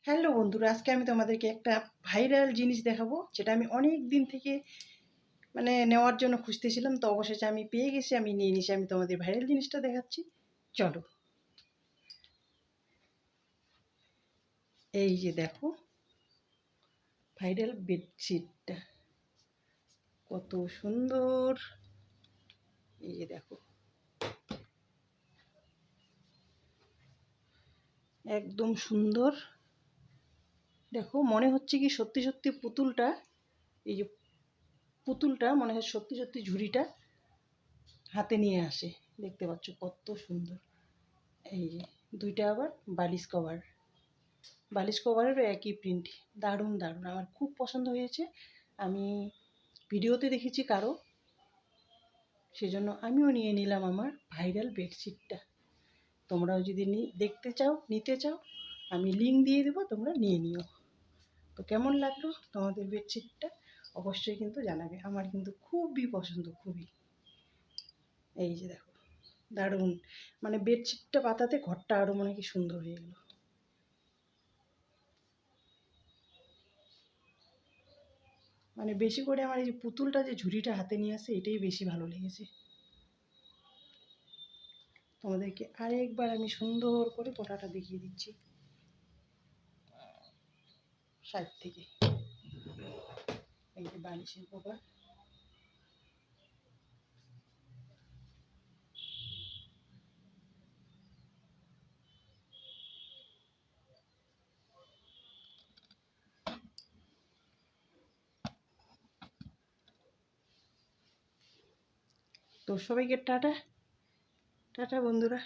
Hello বন্ধুরা, আজকে আমি তোমাদেরকে একটা ভাইরাল জিনিস দেখাবো, যেটা আমি অনেক দিন থেকে নেওয়ার জন্য খুঁজতেছিলাম। তো অবশেষে আমি পেয়ে গেছি, আমি নিয়ে নিছি। আমি তোমাদের ভাইরাল জিনিসটা দেখাচ্ছি, চলো। এই যে দেখো, ভাইরাল বেডশিটটা কত সুন্দর। এই যে দেখো, একদম সুন্দর। দেখো, মনে হচ্ছে কি সত্যি সত্যি পুতুলটা, এই যে পুতুলটা মনে হয় সত্যি সত্যি ঝুড়িটা হাতে নিয়ে আসে। দেখতে পাচ্ছ কত সুন্দর। এই যে দুইটা আবার বালিশ কভারেরও একই প্রিন্ট। দারুণ দারুণ, আমার খুব পছন্দ হয়েছে। আমি ভিডিওতে দেখেছি কারো, সেজন্য আমিও নিয়ে নিলাম আমার ভাইরাল বেডশিটটা। তোমরাও যদি দেখতে চাও, নিতে চাও, আমি লিঙ্ক দিয়ে দেবো, তোমরা নিয়ে নিও। তো কেমন লাগলো তোমাদের বেডশিটটা অবশ্যই কিন্তু জানাবে। আমার কিন্তু খুবই পছন্দ, খুবই। এই যে দেখো, দারুণ। বেডশিটটা পাতাতে ঘরটা আরও মনে কি সুন্দর হয়ে গেল। বেশি করে আমার এই যে পুতুলটা, যে ঝুড়িটা হাতে নিয়ে আসে, এটাই বেশি ভালো লেগেছে। তোমাদেরকে আরেকবার আমি সুন্দর করে কোটাটা দেখিয়ে দিচ্ছি সাইড থেকে। এই যে বালিশের কভার, তো সবাইকে টাটা টাটা বন্ধুরা।